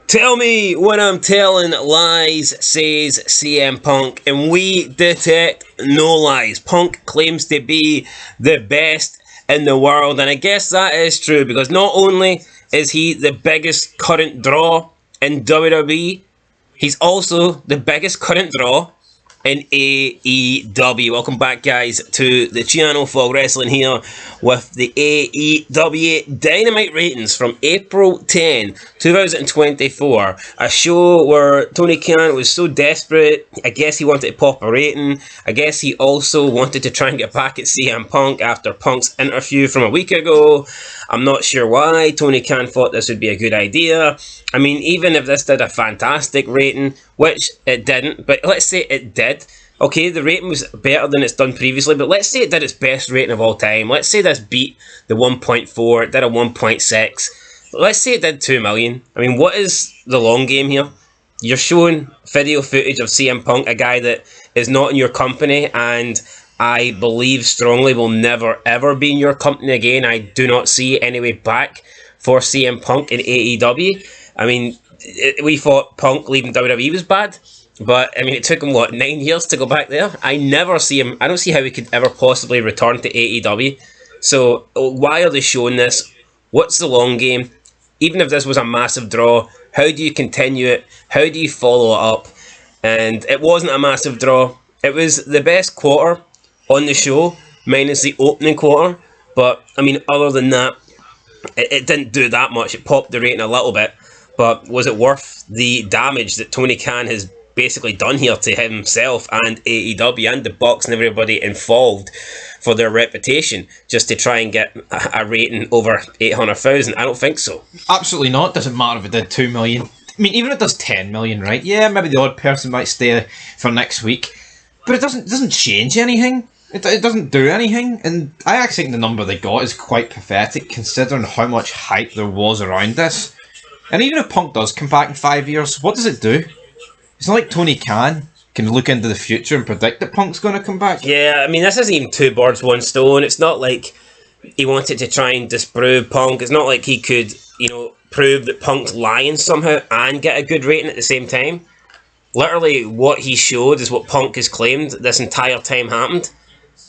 Tell me when I'm telling lies, says CM Punk, and we detect no lies. Punk claims to be the best in the world, and I guess that is true because not only is he the biggest current draw in WWE, he's also the biggest current draw in AEW. Welcome back, guys, to the channel. Fog Wrestling here with the AEW Dynamite ratings from April 10, 2024. A show where Tony Khan was so desperate. I guess he wanted to pop a rating. I guess he also wanted to try and get back at CM Punk after Punk's interview from a week ago. I'm not sure why Tony Khan thought this would be a good idea. I mean, even if this did a fantastic rating, which it didn't, but let's say it did. Okay, the rating was better than it's done previously, but let's say it did its best rating of all time. Let's say this beat the 1.4, it did a 1.6. Let's say it did 2 million. I mean, what is the long game here? You're showing video footage of CM Punk, a guy that is not in your company, and I believe strongly will never ever be in your company again. I do not see any way back for CM Punk in AEW. I mean, we thought Punk leaving WWE was bad, but I mean, it took him, 9 years to go back there? I don't see how he could ever possibly return to AEW. So, why are they showing this? What's the long game? Even if this was a massive draw, how do you continue it? How do you follow it up? And it wasn't a massive draw. It was the best quarter on the show, minus the opening quarter. But, I mean, other than that, it didn't do that much. It popped the rating a little bit. But was it worth the damage that Tony Khan has basically done here to himself and AEW and the Bucks and everybody involved for their reputation just to try and get a rating over 800,000? I don't think so. Absolutely not. Doesn't matter if it did 2 million. I mean, even if it does 10 million, right? Yeah, maybe the odd person might stay for next week. But it doesn't change anything. It doesn't do anything. And I actually think the number they got is quite pathetic considering how much hype there was around this. And even if Punk does come back in 5 years, what does it do? It's not like Tony Khan can look into the future and predict that Punk's going to come back. Yeah, I mean, this isn't even two birds, one stone. It's not like he wanted to try and disprove Punk. It's not like he could, prove that Punk's lying somehow and get a good rating at the same time. Literally, what he showed is what Punk has claimed this entire time happened.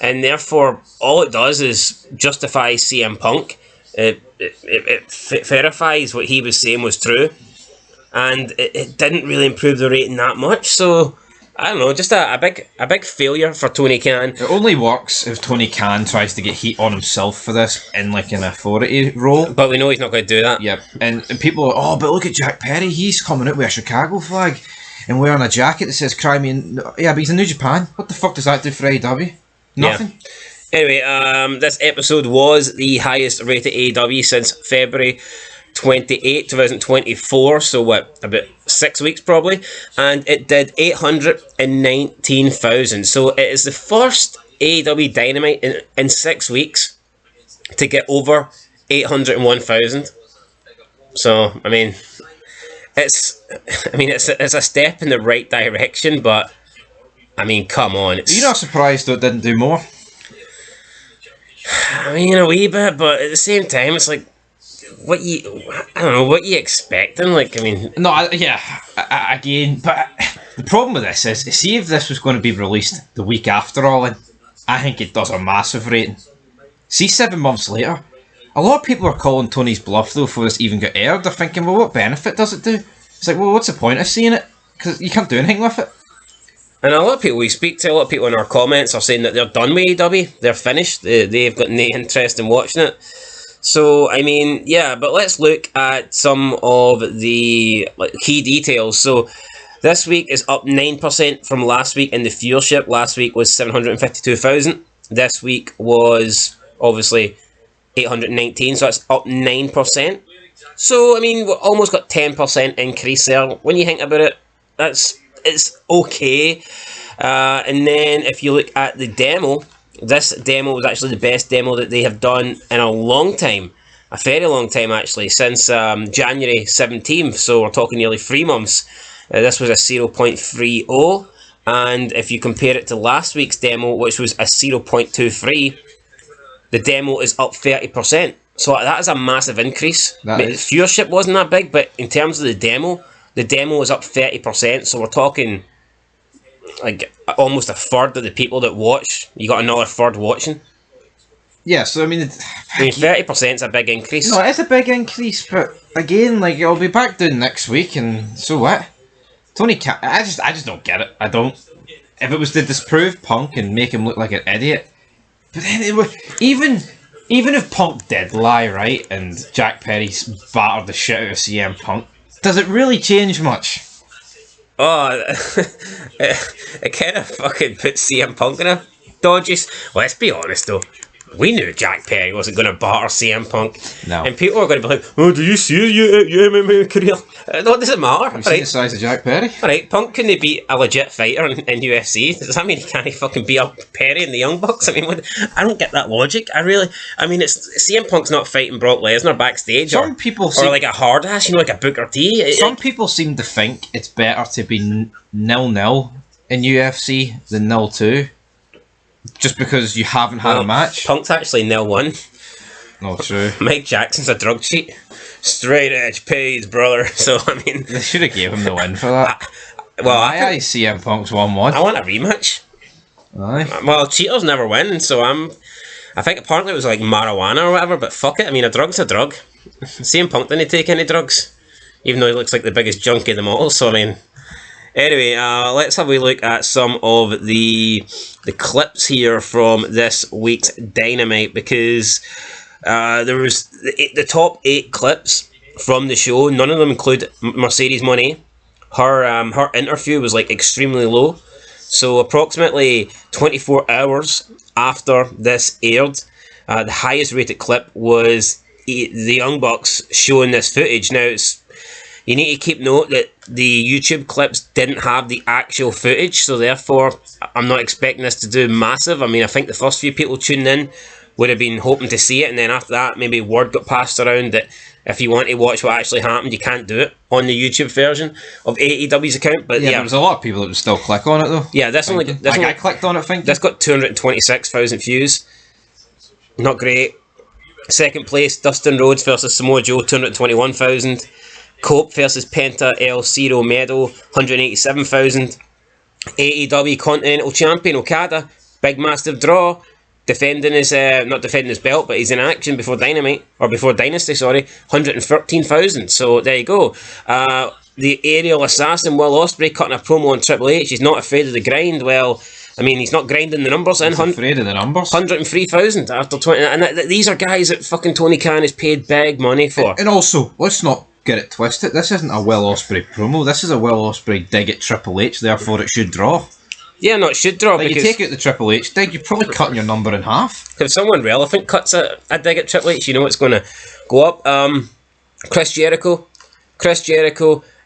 And therefore, all it does is justify CM Punk. It verifies what he was saying was true, and it didn't really improve the rating that much. So I don't know, just a big failure for Tony Khan. It only works if Tony Khan tries to get heat on himself for this in like an authority role. But we know he's not going to do that. Yep, and people are, but look at Jack Perry, he's coming out with a Chicago flag and wearing a jacket that says "Cry Me." Yeah, but he's in New Japan. What the fuck does that do for AEW? Nothing. Yeah. Anyway, this episode was the highest rated AEW since February 28, 2024, so about 6 weeks probably, and it did 819,000, so it is the first AEW Dynamite in 6 weeks to get over 801,000, so, I mean, it's a step in the right direction, but, I mean, come on. Are you not surprised that it didn't do more? I mean, a wee bit, but at the same time, it's like, what you expecting? Like, I mean... No, again, but the problem with this is, see if this was going to be released the week after All In, I think it does a massive rating. See, 7 months later, a lot of people are calling Tony's bluff, though, before this even got aired. They're thinking, well, what benefit does it do? It's like, well, what's the point of seeing it? Because you can't do anything with it. And a lot of people we speak to, a lot of people in our comments are saying that they're done with AEW. They're finished. They've got no interest in watching it. So, I mean, yeah, but let's look at some of the key details. So, this week is up 9% from last week in the viewership. Last week was 752,000. This week was, obviously, 819, so that's up 9%. So, I mean, we almost got 10% increase there. When you think about it, it's okay. And then if you look at the demo, this demo was actually the best demo that they have done in a long time. A very long time, actually, since January 17th. So we're talking nearly 3 months. This was a 0.30. And if you compare it to last week's demo, which was a 0.23, the demo is up 30%. So that is a massive increase. Viewership wasn't that big, but in terms of the demo was up 30%. So we're talking like almost a third of the people that watch. You got another third watching. Yeah, so I mean 30% is a big increase. No, it's a big increase, but again, like it'll be back down next week, and so what? Tony can't. I just don't get it. I don't. If it was to disprove Punk and make him look like an idiot, but then it would even if Punk did lie, right, and Jack Perry battered the shit out of CM Punk, does it really change much? Oh, it kind of fucking puts CM Punk in a dodgy. Let's be honest though. We knew Jack Perry wasn't going to batter CM Punk. No. And people are going to be like, oh, do you see your MMA career? No, it doesn't matter. Have you seen the size of Jack Perry? Alright, Punk couldn't beat a legit fighter in UFC. Does that mean he can't fucking beat up Perry and the Young Bucks? I mean, I don't get that logic. I mean, it's CM Punk's not fighting Brock Lesnar backstage or like a hard ass, like a Booker T. Some people seem to think it's better to be 0-0 in UFC than 0-2. Just because you haven't had a match. Punk's actually 0-1. No, true. Mike Jackson's a drug cheat. Straight edge pays, brother. So, I mean... They should have gave him the win for that. I CM Punk's 1-1. I want a rematch. Aye. Well, cheaters never win, so I think apparently it was like marijuana or whatever, but fuck it. I mean, a drug's a drug. CM Punk didn't take any drugs. Even though he looks like the biggest junkie of them all, so I mean... Anyway, let's have a look at some of the clips here from this week's Dynamite, because there was the top 8 clips from the show. None of them include Mercedes Moné. Her interview was like extremely low. So approximately 24 hours after this aired, the highest rated clip was the Young Bucks showing this footage. Now you need to keep note that the YouTube clips didn't have the actual footage, so therefore I'm not expecting this to do massive. I mean, I think the first few people tuning in would have been hoping to see it, and then after that maybe word got passed around that if you want to watch what actually happened, you can't do it on the YouTube version of AEW's account. But yeah, there was a lot of people that would still click on it though. Yeah, I clicked on it thinking. This got 226,000 views. Not great. Second place, Dustin Rhodes versus Samoa Joe, 221,000. Cope versus Penta El Ciro Medo, 187,000. AEW Continental Champion Okada, big massive draw, defending his not defending his belt, but he's in action before Dynamite, or before Dynasty, sorry, 113,000. So there you go. The aerial assassin Will Ospreay cutting a promo on Triple H. He's not afraid of the grind. Well, I mean, he's not grinding the numbers in. He's afraid of the numbers. 103,000 after 20, and these are guys that fucking Tony Khan has paid big money for. And also, let's not get it twisted. This isn't a Will Ospreay promo. This is a Will Ospreay dig at Triple H. Therefore, it should draw. Yeah, no, it should draw. Like, because you take out the Triple H dig, you're probably cutting your number in half. If someone relevant cuts a dig at Triple H, you know it's going to go up. Chris Jericho,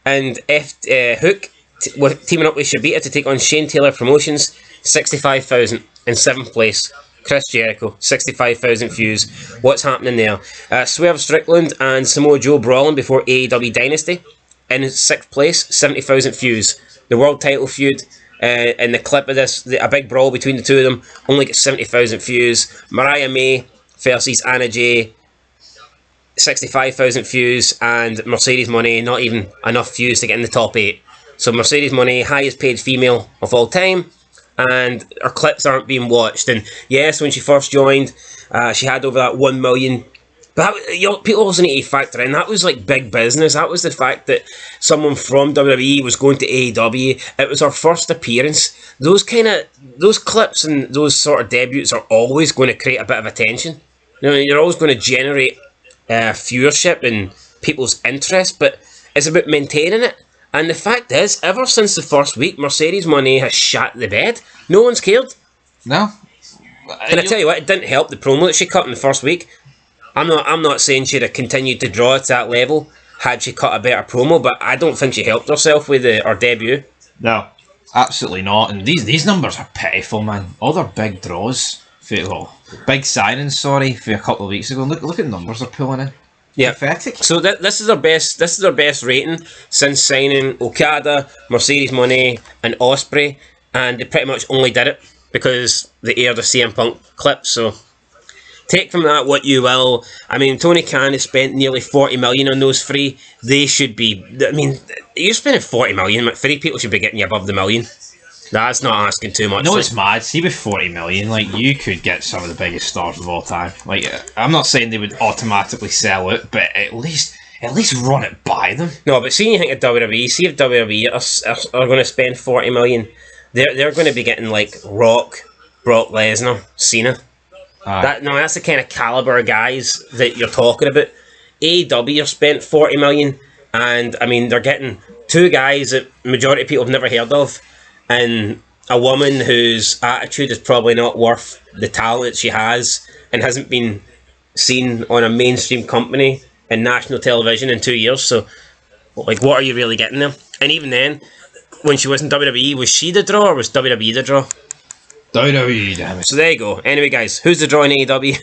and Hook were teaming up with Shibita to take on Shane Taylor Promotions. 65,000 in 7th place. Chris Jericho, 65,000 views. What's happening there? Swerve Strickland and Samoa Joe brawling before AEW Dynasty. In 6th place, 70,000 views. The world title feud, in the clip of this, a big brawl between the two of them, only gets 70,000 views. Mariah May versus Anna Jay, 65,000 views. And Mercedes Moné, not even enough views to get in the top 8. So Mercedes Moné, highest paid female of all time. And her clips aren't being watched. And yes, when she first joined, she had over that 1 million. But people also need to factor in, that was like big business. That was the fact that someone from WWE was going to AEW. It was her first appearance. Those clips and those sort of debuts are always going to create a bit of attention. You're always going to generate viewership and people's interest, but it's about maintaining it. And the fact is, ever since the first week, Mercedes Moné has shat the bed. No one's cared. No. And I tell you what, it didn't help the promo that she cut in the first week. I'm not saying she'd have continued to draw to that level had she cut a better promo, but I don't think she helped herself with her debut. No, absolutely not. And these numbers are pitiful, man. All their big draws, big signings, for a couple of weeks ago. Look at the numbers they're pulling in. Yeah, pathetic. So this is our best. This is our best rating since signing Okada, Mercedes Moné, and Ospreay, and they pretty much only did it because they aired a CM Punk clip. So take from that what you will. I mean, Tony Khan has spent nearly 40 million on those three. They should be. I mean, you're spending 40 million. Three people should be getting you above the million. That's not asking too much. No, it's mad. See, with 40 million, like, you could get some of the biggest stars of all time. Like, I'm not saying they would automatically sell it, but at least run it by them. No, but see, you think of WWE. See if WWE are going to spend 40 million. They're going to be getting like Rock, Brock Lesnar, Cena. That's the kind of caliber of guys that you're talking about. AEW spent 40 million, and I mean they're getting two guys that majority of people have never heard of, and a woman whose attitude is probably not worth the talent she has, and hasn't been seen on a mainstream company and national television in 2 years. So, like, what are you really getting there? And even then, when she was in WWE, was she the draw or was WWE the draw? WWE, damn it. So there you go. Anyway, guys, who's the draw in AEW?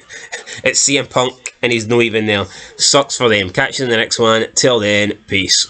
It's CM Punk, and he's not even there. Sucks for them. Catch you in the next one. Till then, peace.